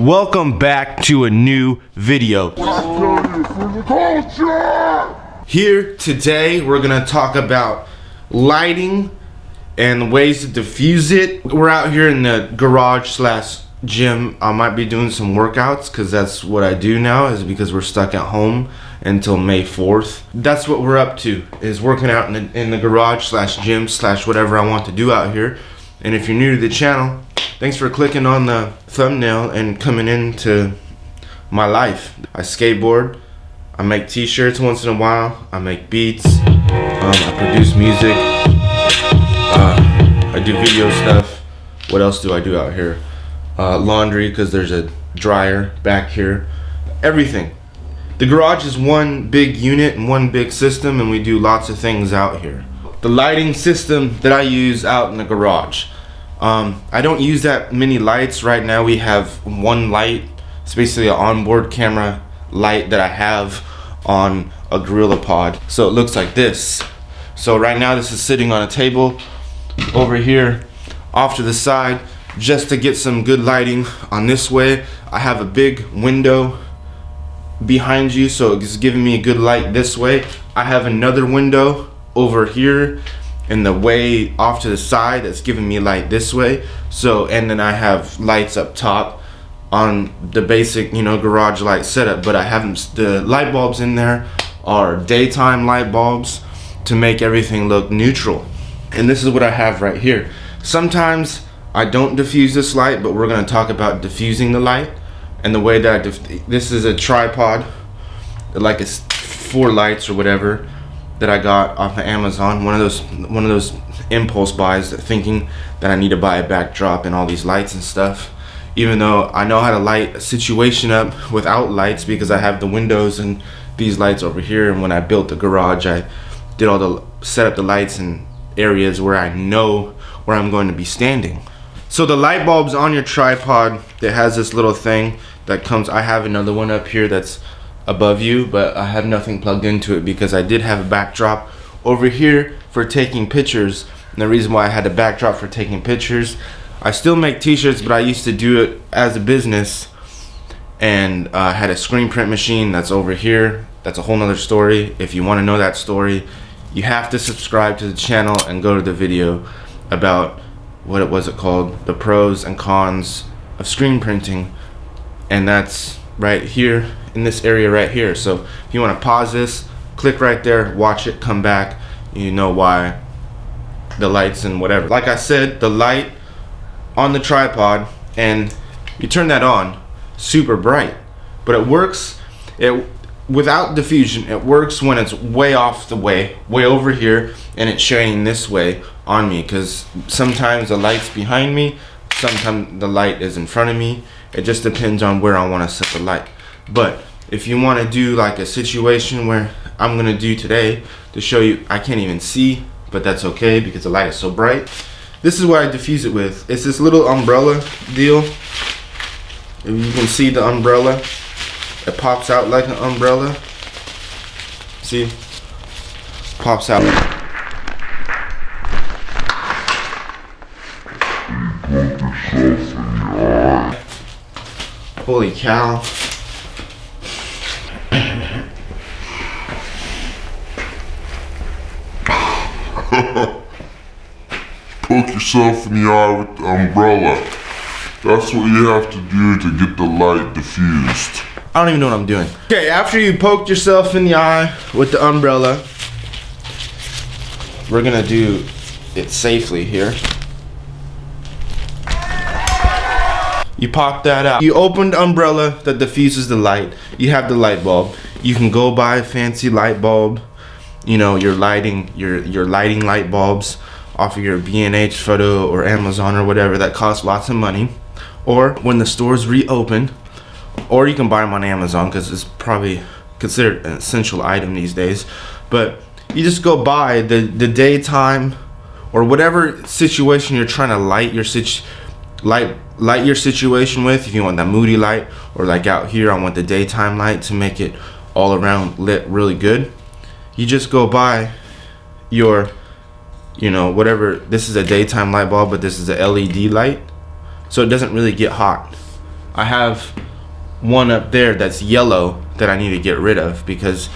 Welcome back to a new video. Here today we're gonna talk about lighting and ways to diffuse it. We're out here in the garage slash gym. I might be doing some workouts because that's what I do now, is because we're stuck at home until May 4th. That's what we're up to, is working out in the garage slash gym slash whatever I want to do out here. And if you're new to the channel, thanks for clicking on the thumbnail and coming into my life. I skateboard, I make t-shirts once in a while, I make beats, I produce music, I do video stuff. What else do I do out here? Laundry, because there's a dryer back here. Everything. The garage is one big unit and one big system, and we do lots of things out here. The lighting system that I use out in the garage. I don't use that many lights. Right now we have one light. It's basically an onboard camera light that I have on a GorillaPod. So it looks like this. So right now this is sitting on a table over here off to the side, just to get some good lighting on this way. I have a big window behind you, so it's giving me a good light this way. I have another window over here in the way off to the side that's giving me light this way. So, and then I have lights up top on the basic, garage light setup, but I haven't, the light bulbs in there are daytime light bulbs to make everything look neutral. And this is what I have right here. Sometimes I don't diffuse this light, but we're gonna talk about diffusing the light and the way that this is a tripod, like it's 4 lights or whatever, that I got off of Amazon. One of those impulse buys, thinking that I need to buy a backdrop and all these lights and stuff, even though I know how to light a situation up without lights because I have the windows and these lights over here. And when I built the garage, I did set up the lights in areas where I know where I'm going to be standing. So the light bulbs on your tripod that has this little thing that comes, I have another one up here that's above you, but I have nothing plugged into it because I did have a backdrop over here for taking pictures. And the reason why I had a backdrop for taking pictures, I still make t-shirts, but I used to do it as a business, and I had a screen print machine that's over here. That's a whole nother story. If you want to know that story, you have to subscribe to the channel and go to the video about what it was called, the pros and cons of screen printing. And that's right here in this area right here. So if you want to pause this, click right there, watch it, come back, you know why the lights and whatever. Like I said, the light on the tripod, and you turn that on, super bright, but it works without diffusion. It works when it's way off the way over here, and it's shining this way on me, because sometimes the light's behind me, sometimes the light is in front of me. It just depends on where I want to set the light. But if you want to do like a situation where I'm going to do today to show you, I can't even see, but that's okay because the light is so bright. This is what I diffuse it with. It's this little umbrella deal. If you can see the umbrella, it pops out like an umbrella. See? Pops out. Holy cow. Poke yourself in the eye with the umbrella. That's what you have to do to get the light diffused. I don't even know what I'm doing. Okay, after you poked yourself in the eye with the umbrella, we're gonna do it safely here. You pop that out. You open the umbrella that diffuses the light. You have the light bulb. You can go buy a fancy light bulb. Your lighting light bulbs off of your B&H Photo or Amazon or whatever, that costs lots of money. Or when the stores reopen, or you can buy them on Amazon because it's probably considered an essential item these days. But you just go buy the daytime or whatever situation you're trying to light your situation with. If you want that moody light, or like out here I want the daytime light to make it all around lit really good, you just go buy your whatever. This is a daytime light bulb, but this is a LED light, so it doesn't really get hot. I have one up there that's yellow that I need to get rid of, because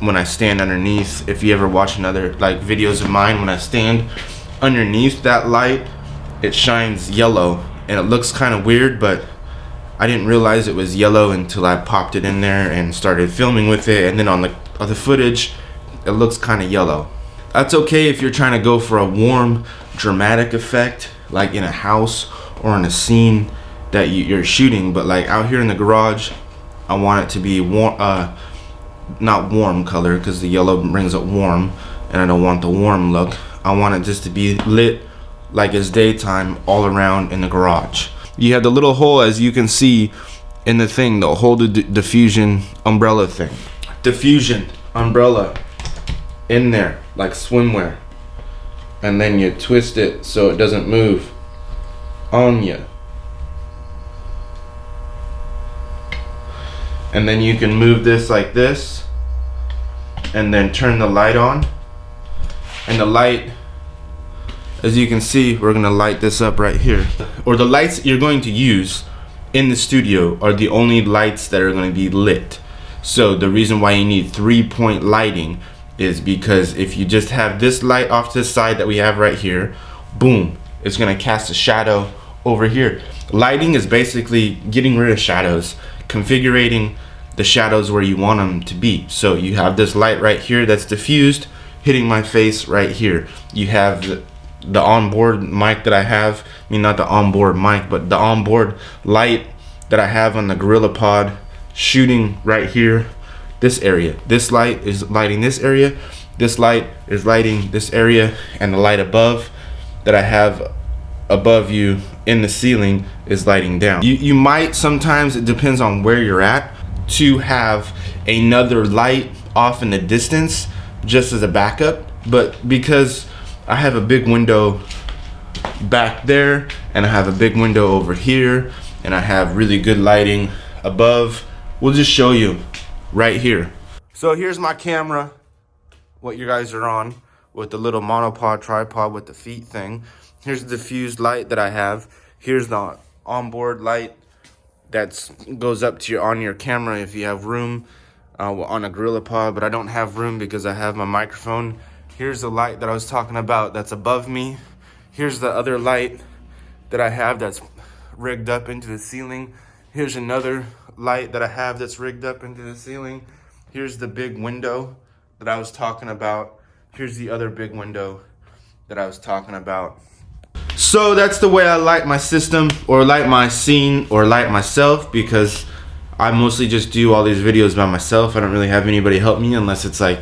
when I stand underneath, if you ever watch another like videos of mine, when I stand underneath that light, it shines yellow and it looks kind of weird, but I didn't realize it was yellow until I popped it in there and started filming with it, and then on the footage it looks kind of yellow. That's okay if you're trying to go for a warm, dramatic effect, like in a house or in a scene that you're shooting, but like out here in the garage, I want it to be warm, not warm color, because the yellow brings it warm, and I don't want the warm look. I want it just to be lit like it's daytime all around in the garage. You have the little hole, as you can see in the thing, the whole diffusion umbrella thing. Diffusion umbrella in there, like swimwear. And then you twist it so it doesn't move on you. And then you can move this like this, and then turn the light on. And the light, as you can see, we're gonna light this up right here. Or the lights you're going to use in the studio are the only lights that are gonna be lit. So the reason why you need 3-point lighting is because if you just have this light off to the side that we have right here, boom, it's gonna cast a shadow over here. Lighting is basically getting rid of shadows, configuring the shadows where you want them to be. So you have this light right here that's diffused, hitting my face right here. You have the onboard mic that I have, I mean not the onboard mic, but the onboard light that I have on the GorillaPod shooting right here, this area. This light is lighting this area, this light is lighting this area, and the light above that I have above you in the ceiling is lighting down. You might sometimes, it depends on where you're at, to have another light off in the distance just as a backup, but because I have a big window back there and I have a big window over here and I have really good lighting above, we'll just show you right here. So here's my camera, what you guys are on, with the little monopod tripod with the feet thing. Here's the diffused light that I have. Here's the onboard light that goes up to on your camera if you have room on a GorillaPod, but I don't have room because I have my microphone. Here's the light that I was talking about that's above me. Here's the other light that I have that's rigged up into the ceiling. Here's another light that I have that's rigged up into the ceiling. Here's the big window that I was talking about. Here's the other big window that I was talking about. So that's the way I light my system, or light my scene, or light myself, because I mostly just do all these videos by myself. I don't really have anybody help me unless it's like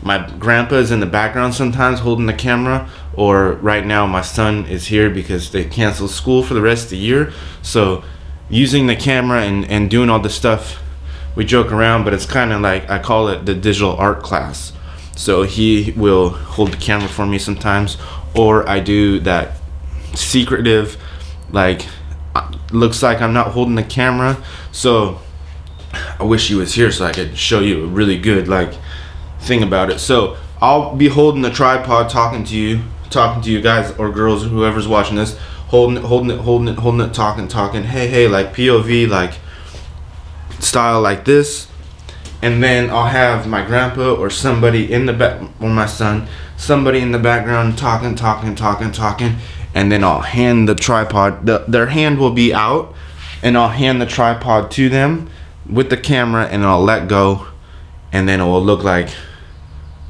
my grandpa is in the background sometimes holding the camera, or right now my son is here because they canceled school for the rest of the year. So using the camera and doing all this stuff, we joke around, but it's kind of like, I call it the digital art class. So he will hold the camera for me sometimes, or I do that secretive, like, looks like I'm not holding the camera. So I wish he was here so I could show you a really good like thing about it. So I'll be holding the tripod, talking to you guys or girls, whoever's watching this, holding it, talking, hey, like POV, like style like this. And then I'll have my grandpa or somebody in the back, or my son, somebody in the background talking, and then I'll hand the tripod, their hand will be out, and I'll hand the tripod to them with the camera, and I'll let go, and then it will look like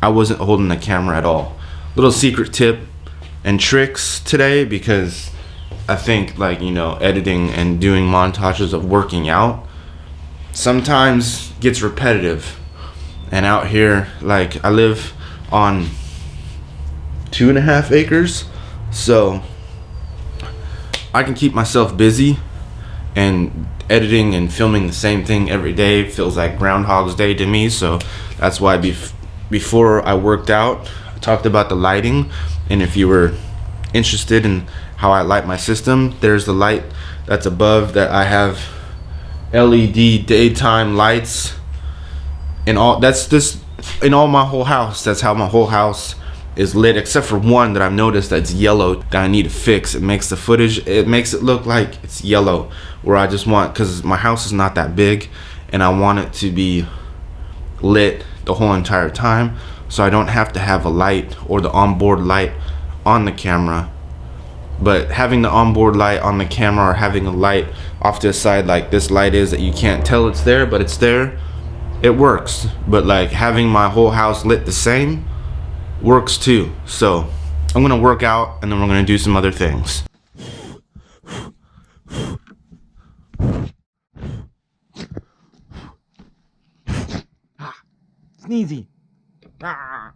I wasn't holding the camera at all. Little secret tip and tricks today, because I think, like, you know, editing and doing montages of working out sometimes gets repetitive. And out here, like, I live on 2.5 acres, so I can keep myself busy, and editing and filming the same thing every day feels like Groundhog's Day to me. So that's why before I worked out, I talked about the lighting, and if you were interested in how I light my system, there's the light that's above that I have LED daytime lights, and all that's just in all my whole house. That's how my whole house is lit, except for one that I've noticed that's yellow that I need to fix. It makes the footage, it makes it look like it's yellow where I just want, because my house is not that big and I want it to be lit the whole entire time, so I don't have to have a light or the onboard light on the camera. But having the onboard light on the camera, or having a light off to the side like this light is, that you can't tell it's there but it's there, it works. But like having my whole house lit the same works too. So I'm gonna work out and then we're gonna do some other things. Sneezy. Ah.